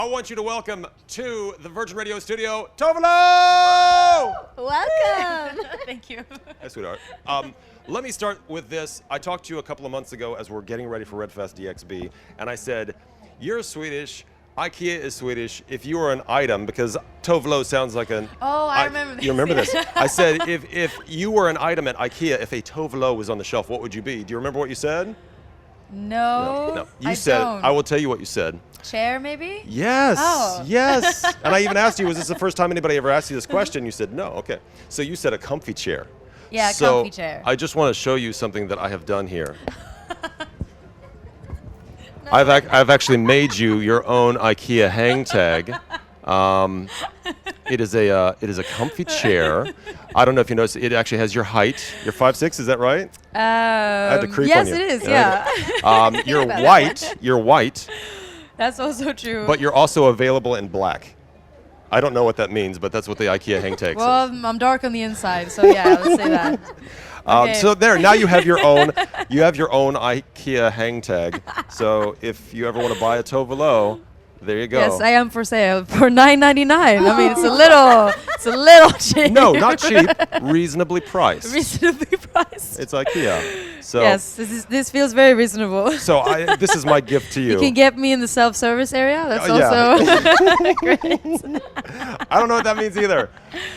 I want you to welcome to the Virgin Radio studio, Tove Lo! Welcome. Thank you. Hi, sweetheart. Let me start with this. I talked to you a couple of months ago as we're getting ready for RedFestDXB, and I said, you're Swedish, IKEA is Swedish. If you were an item, because Tove Lo sounds like an... Oh, I remember this. You remember this? I said, if you were an item at IKEA, if a Tove Lo was on the shelf, what would you be? Do you remember what you said? No. You said, I will tell you what you said. Chair, maybe? Yes, Oh. yes. And I even asked you, was this the first time anybody ever asked you this question? You said, no, okay. So you said a comfy chair. Yeah, so comfy chair. I just want to show you something that I have done here. I've actually made you your own IKEA hang tag. It is a comfy chair. I don't know if you noticed, it actually has your height. You're 5'6", is that right? I had to creep yes, on you. it is, yeah. You're white. You're white. That's also true. But you're also available in black. I don't know what that means, but that's what the IKEA hang tag well, says. I'm dark on the inside, so yeah, let's say that. Okay. So there, now you have your own. You have your own IKEA hang tag. So if you ever want to buy a Tove Lo, there you go. Yes, I am for sale for $9.99. I mean, it's a little cheap. No, not cheap. Reasonably priced. Reasonably priced. It's IKEA. So yes, this feels very reasonable. So this is my gift to you. You can get me in the self-service area. That's Yeah. also great. I don't know what that means either.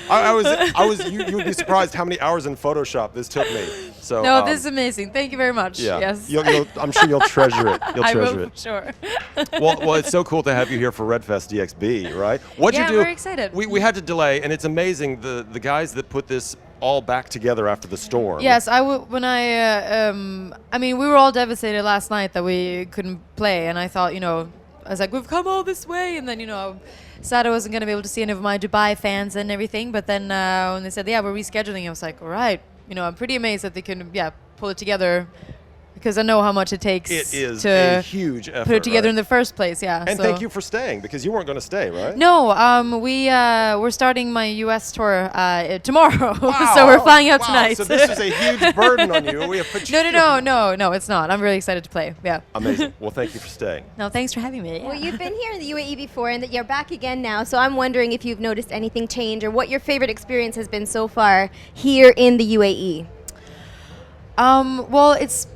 You would be surprised how many hours in Photoshop this took me. So No, this is amazing. Thank you very much. yeah. Yes. I'm sure you'll treasure it. You'll I treasure will, it. sure. Well, it's so cool to have you here for RedFestDXB, right? What'd Yeah, you do? I'm very excited. We had to delay, and it's amazing the guys that put this all back together after the storm. Yes, I mean, we were all devastated last night that we couldn't play, and I thought, I was like, we've come all this way, and then, sad I wasn't going to be able to see any of my Dubai fans and everything, but then when they said, yeah, we're rescheduling, I was like, all right, I'm pretty amazed that they can, pull it together, because I know how much it takes It is to a huge effort. put it together right? in the first place, yeah. And so. thank you for staying, because you weren't going to stay, right? No, we're starting my U.S. tour tomorrow, Wow. so we're flying out Wow. tonight. So this is a huge burden on you. We have put you No, it's not. I'm really excited to play. Yeah. Amazing. Well, thank you for staying. No, thanks for having me. Well, you've been here in the UAE before, and that you're back again now. So I'm wondering if you've noticed anything change, or what your favorite experience has been so far here in the UAE. Well, it's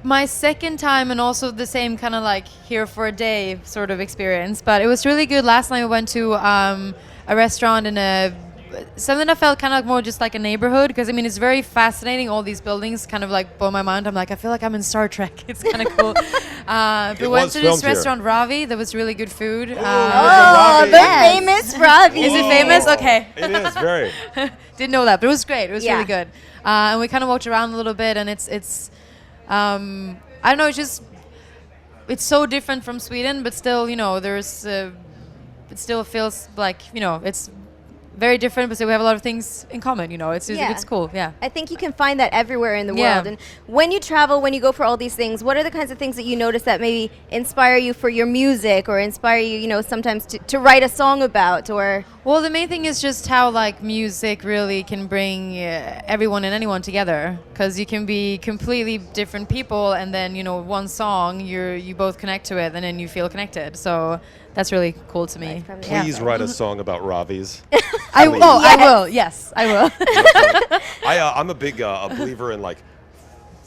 my second time, and also the same kind of like here for a day sort of experience. But it was really good. Last night we went to a restaurant in something that felt kind of more just like a neighborhood, because I mean it's very fascinating. All these buildings kind of like blow my mind. I'm like, I feel like I'm in Star Trek. It's kind of cool. We went to this restaurant, Ravi. That was really good food. The famous Ravi. Is it famous? Okay. It is very. Didn't know that, but it was great. It was Yeah. really good. And we kind of walked around a little bit, and it's I don't know, it's so different from Sweden, but still, there's it still feels like, it's very different, but still we have a lot of things in common, it's cool, yeah. I think you can find that everywhere in the Yeah. world. And when you travel, when you go for all these things, what are the kinds of things that you notice that maybe inspire you for your music, or inspire you, sometimes to write a song about, or... Well, the main thing is just how like music really can bring everyone and anyone together, because you can be completely different people, and then one song you both connect to it, and then you feel connected. So that's really cool to me. Please write a song about Ravis. I will. Yes, I will. I'm a big believer in like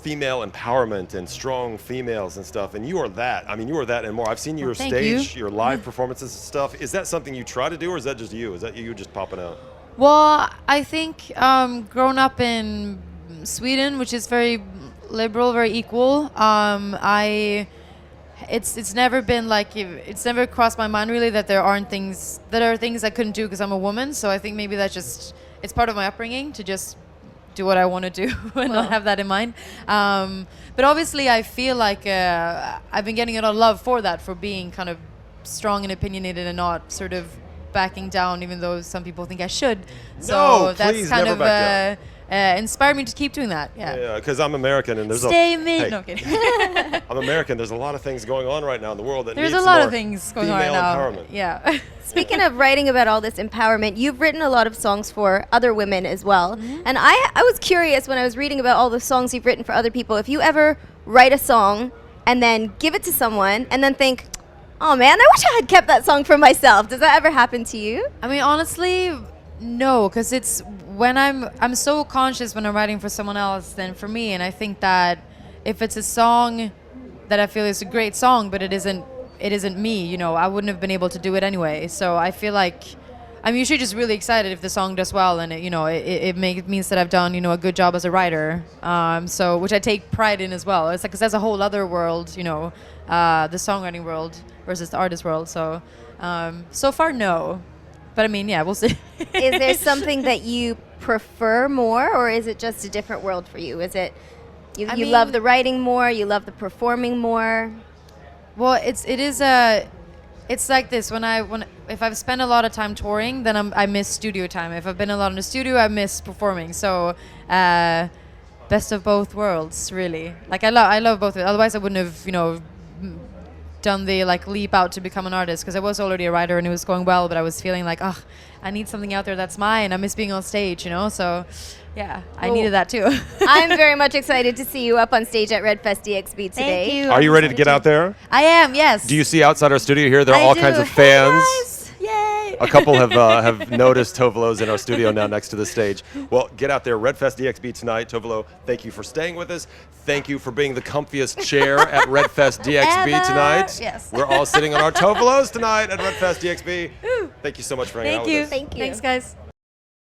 female empowerment and strong females and stuff, and you are that. I mean, you are that and more. I've seen your stage, your live performances and stuff. Is that something you try to do, or is that just you? Is that you just popping out? Well, I think growing up in Sweden, which is very liberal, very equal, it's never been like, it's never crossed my mind really that there are things I couldn't do because I'm a woman. So I think maybe that's just, it's part of my upbringing to just do what I want to do and not have that in mind. But obviously I feel like I've been getting a lot of love for that, for being kind of strong and opinionated and not sort of backing down, even though some people think I should. So that's kind of inspired me to keep doing that. Yeah, because I'm American, and there's Stay me. No kidding. I'm American. There's a lot of things going on right now in the world that there's needs a lot more of things going on right female now. empowerment. Yeah. Speaking of writing about all this empowerment, you've written a lot of songs for other women as well. Mm-hmm. And I was curious when I was reading about all the songs you've written for other people, if you ever write a song and then give it to someone and then think, Oh man, I wish I had kept that song for myself. Does that ever happen to you? I mean, honestly, no, because it's when I'm so conscious when I'm writing for someone else than for me, and I think that if it's a song that I feel is a great song, but it isn't me, you know, I wouldn't have been able to do it anyway. So I feel like I'm usually just really excited if the song does well, and it means that I've done a good job as a writer. So which I take pride in as well. It's like because there's a whole other world, the songwriting world versus the artist world. So so far no, but I mean we'll see. Is there something that you prefer more, or is it just a different world for you? Is it you love the writing more, you love the performing more? Well, it's like this. If I've spent a lot of time touring, then I miss studio time. If I've been a lot in the studio, I miss performing. So, best of both worlds, really. Like I love both. Otherwise, I wouldn't have done the leap out to become an artist, because I was already a writer and it was going well. But I was feeling like, I need something out there that's mine. I miss being on stage, So, yeah, I needed that too. I'm very much excited to see you up on stage at RedFestDXB today. Thank you. Are you ready to get out there? I am. Yes. Do you see outside our studio here? There are all kinds of fans. Yay! A couple have noticed Tove Lo's in our studio now next to the stage. Well, get out there, RedFestDXB tonight. Tove Lo, thank you for staying with us. Thank you for being the comfiest chair at RedFestDXB tonight. Yes. We're all sitting on our Tove Lo's tonight at RedFestDXB. Thank you so much for hanging out with us. Thank you. Thanks, guys.